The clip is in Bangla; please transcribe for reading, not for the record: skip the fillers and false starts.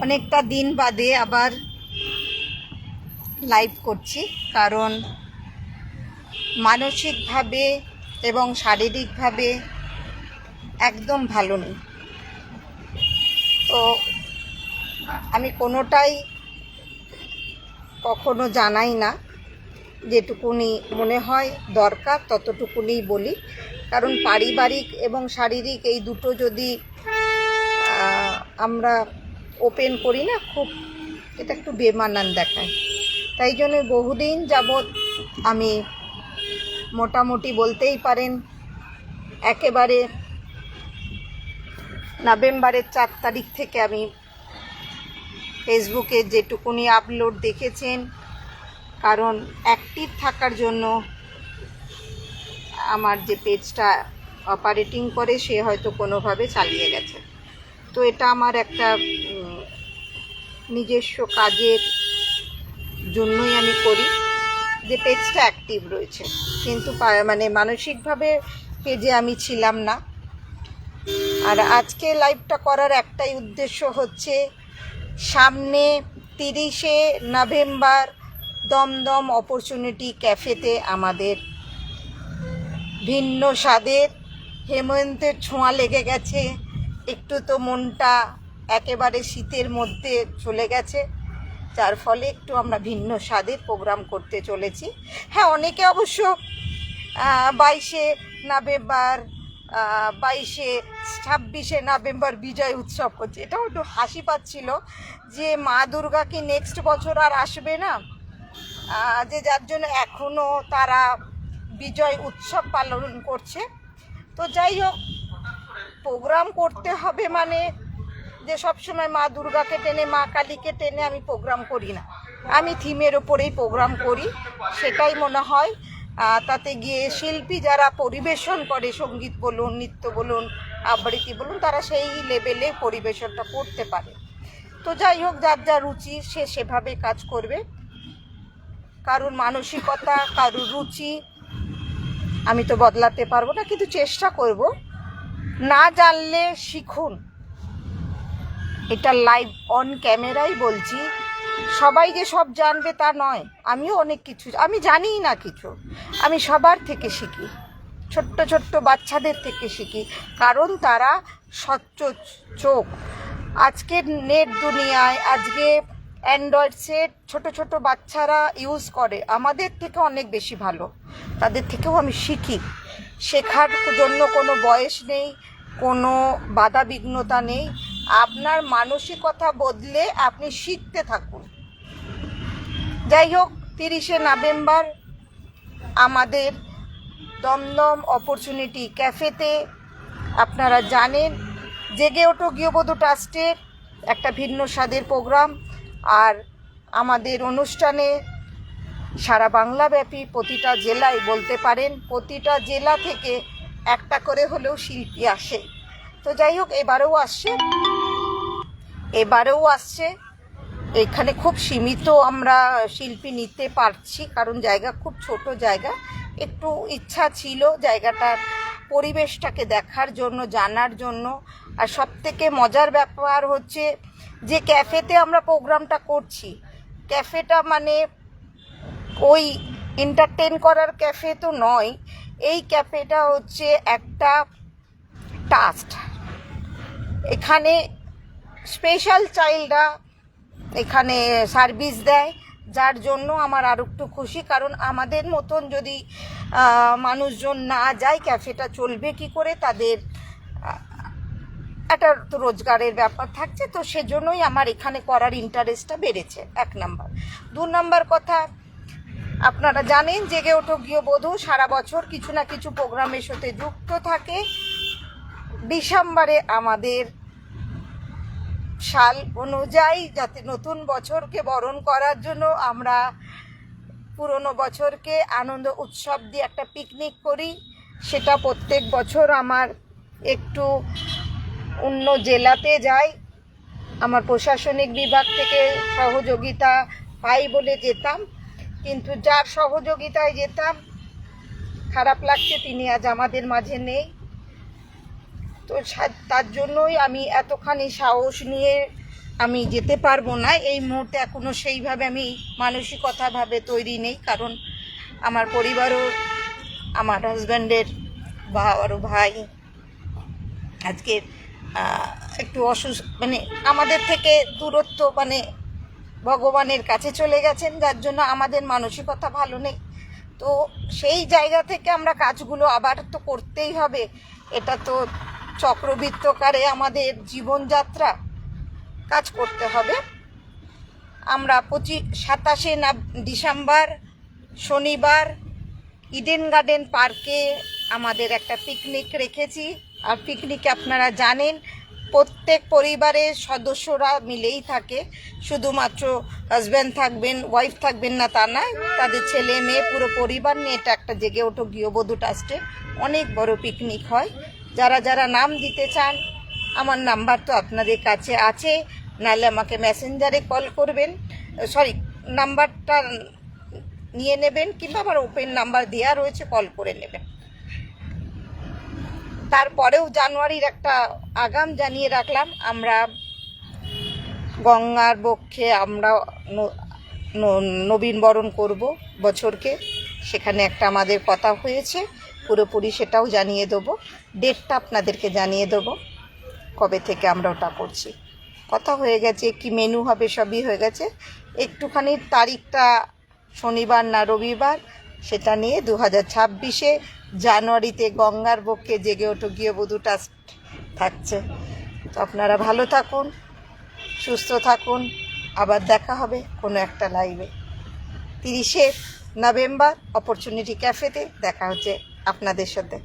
অনেকটা দিন বাদে আবার লাইভ করছি, কারণ মানসিকভাবে এবং শারীরিকভাবে একদম ভালো নেই। তো আমি কোনোটাই কখনো জানাই না, যেটুকুনি মনে হয় দরকার ততটুকুনি বলি। কারণ পারিবারিক এবং শারীরিক এই দুটো যদি আমরা ওপেন করি না, খুব এটা একটু বেমানান দেখায়। তাই জন্য বহুদিন যাবৎ আমি মোটামুটি বলতেই পারেন একেবারে নভেম্বরের 4 তারিখ থেকে আমি ফেসবুকে যেটুকুনি আপলোড দেখেছেন, কারণ অ্যাক্টিভ থাকার জন্য আমার যে পেজটা অপারেটিং করে সে হয়তো কোনোভাবে চালিয়ে গেছে। তো এটা আমার একটা নিজস্ব কাজের জন্যই আমি করি, যে পেজটা অ্যাক্টিভ রয়েছে, কিন্তু মানে মানসিকভাবে পেজে আমি ছিলাম না। আর আজকে লাইভটা করার একটাই উদ্দেশ্য হচ্ছে, সামনে 30শে নভেম্বর দমদম অপরচুনিটি ক্যাফেতে আমাদের ভিন্ন স্বাদের হেমন্তের ছোঁয়া লেগে গেছে। একটু তো মনটা একেবারে শীতের মধ্যে চলে গেছে, যার ফলে একটু আমরা ভিন্ন স্বাদের প্রোগ্রাম করতে চলেছি। হ্যাঁ, অনেকে অবশ্য 22শে নভেম্বর 26শে নভেম্বর বিজয় উৎসব করছে। এটাও একটু হাসি পাচ্ছিল যে মা দুর্গা কি নেক্সট বছর আর আসবে না, যে যার জন্য এখনও তারা বিজয় উৎসব পালন করছে। তো যাই হোক, প্রোগ্রাম করতে হবে মানে যে সবসময় মা দুর্গাকে টেনে মা কালীকে টেনে আমি প্রোগ্রাম করি না, আমি থিমের ওপরেই প্রোগ্রাম করি। সেটাই মনে হয় তাতে গিয়ে শিল্পী যারা পরিবেশন করে, সঙ্গীত বলুন, নৃত্য বলুন, আবৃত্তি বলুন, তারা সেই লেভেলে পরিবেশনটা করতে পারে। তো যাই হোক, যার যা রুচি সে সেভাবে কাজ করবে। কারুর মানসিকতা, কারুর রুচি আমি তো বদলাতে পারবো না, কিন্তু চেষ্টা করব। না জানলে শিখুন, এটা লাইভ অন ক্যামেরাই বলছি। সবাই যে সব জানবে তা নয়, আমিও অনেক কিছু আমি জানিই না কিছু, আমি সবার থেকে শিখি, ছোট্ট ছোট্ট বাচ্চাদের থেকে শিখি, কারণ তারা স্বচ্ছ চোখ। আজকের নেট দুনিয়ায়, আজকে অ্যান্ড্রয়েড সেট ছোট ছোট বাচ্চারা ইউজ করে, আমাদের থেকে অনেক বেশি ভালো, তাদের থেকেও আমি শিখি। শেখার জন্য কোনো বয়স নেই, কোনো বাধা বিঘ্নতা নেই। আপনার মানসিকতা বদলে আপনি শিখতে থাকুন। যাই হোক, 30শে নভেম্বর আমাদের দমদম অপরচুনিটি ক্যাফেতে, আপনারা জানেন জেগে ওঠো গৃহবধূ ট্রাস্টের একটা ভিন্ন স্বাদের প্রোগ্রাম। আর আমাদের অনুষ্ঠানে সারা বাংলাব্যাপী প্রতিটা জেলায়, বলতে পারেন প্রতিটা জেলা থেকে একটা করে হলেও শিল্পী আসে। তো যাই হোক, এবারেও আসছে। এখানে খুব সীমিত আমরা শিল্পী নিতে পারছি, কারণ জায়গা খুব ছোট জায়গা। একটু ইচ্ছা ছিল জায়গাটার পরিবেশটাকে দেখার জন্য, জানার জন্য। আর সবথেকে মজার ব্যাপার হচ্ছে যে ক্যাফেতে আমরা প্রোগ্রামটা করছি, ক্যাফেটা মানে ওই এন্টারটেন করার ক্যাফে তো নয়। এই ক্যাফেটা হচ্ছে একটা ট্রাস্ট। এখানে স্পেশাল চাইল্ডরা এখানে সার্ভিস দেয়, যার জন্য আমার আর একটু খুশি। কারণ আমাদের মতন যদি মানুষজন না যায়, ক্যাফেটা চলবে কি করে? তাদের একটা তো রোজগারের ব্যাপার থাকছে। তো সেজন্যই আমার এখানে করার ইন্টারেস্টটা বেড়েছে, 1 নাম্বার। 2 নাম্বার কথা, আপনারা জানেন জেগে ওঠো গৃহবধূ সারা বছর কিছু না কিছু প্রোগ্রামের সাথে যুক্ত থাকে। ডিসেম্বরে আমাদের সাল অনুযায়ী, যাতে নতুন বছরকে বরণ করার জন্য আমরা পুরনো বছরকে আনন্দ উৎসব দিয়ে একটা পিকনিক করি। সেটা প্রত্যেক বছর আমার একটু অন্য জেলাতে যাই, আমার প্রশাসনিক বিভাগ থেকে সহযোগিতা পাই বলে যেতাম, কিন্তু যার সহযোগিতায় যেতাম, খারাপ লাগছে তিনি আজ আমাদের মাঝে নেই। তো তার জন্যই আমি এতখানি সাহস নিয়ে আমি যেতে পারবো না এই মুহূর্তে, এখনো সেইভাবে আমি মানসিকতাভাবে তৈরি নেই, কারণ আমার পরিবারও, আমার হাজব্যান্ডের আরও ভাই আজকে একটু অসুস্থ, মানে আমাদের থেকে দূরত্ব, মানে ভগবানের কাছে চলে গেছেন, যার জন্য আমাদের মানসিকতা ভালো নেই। তো সেই জায়গা থেকে আমরা কাজগুলো আবার তো করতেই হবে, এটা তো চক্রবৃত্তকারে আমাদের জীবনযাত্রা, কাজ করতে হবে। আমরা 27 ডিসেম্বর শনিবার ইডেন গার্ডেন পার্কে আমাদের একটা পিকনিক রেখেছি। আর পিকনিকে আপনারা জানেন প্রত্যেক পরিবারের সদস্যরা মিলেই থাকে, শুধুমাত্র হাজব্যান্ড থাকবেন, ওয়াইফ থাকবেন না তা নয়, তাদের ছেলে মেয়ে পুরো পরিবার নিয়ে এটা একটা জেগে ওঠো গৃহবধূ ট্রাস্টে অনেক বড় পিকনিক হয়। যারা যারা নাম দিতে চান, আমার নাম্বার তো আপনাদের কাছে আছে, নাহলে আমাকে মেসেঞ্জারে কল করবেন, নাম্বারটা নিয়ে নেবেন, কিংবা আবার ওপেন নাম্বার দেওয়া রয়েছে, কল করে নেবেন। তারপরেও জানুয়ারির একটা আগাম জানিয়ে রাখলাম, আমরা গঙ্গার বক্ষে আমরা নবীনবরণ করব বছরকে, সেখানে একটা আমাদের কথা হয়েছে, পুরোপুরি সেটাও জানিয়ে দেবো, ডেটটা আপনাদেরকে জানিয়ে দেবো কবে থেকে আমরা ওটা করছি। কথা হয়ে গেছে, কি মেনু হবে সবই হয়ে গেছে, একটুখানি তারিখটা শনিবার না রবিবার সেটা নিয়ে 2026 জানুয়ারিতে গঙ্গার বক্ষে জেগে ওঠো গৃহবধূ ট্রাস্ট থাকছে। তো আপনারা ভালো থাকুন, সুস্থ থাকুন, আবার দেখা হবে কোনো একটা লাইভে। 30 নভেম্বর অপরচুনিটি ক্যাফেতে দেখা হচ্ছে আপনাদের সাথে।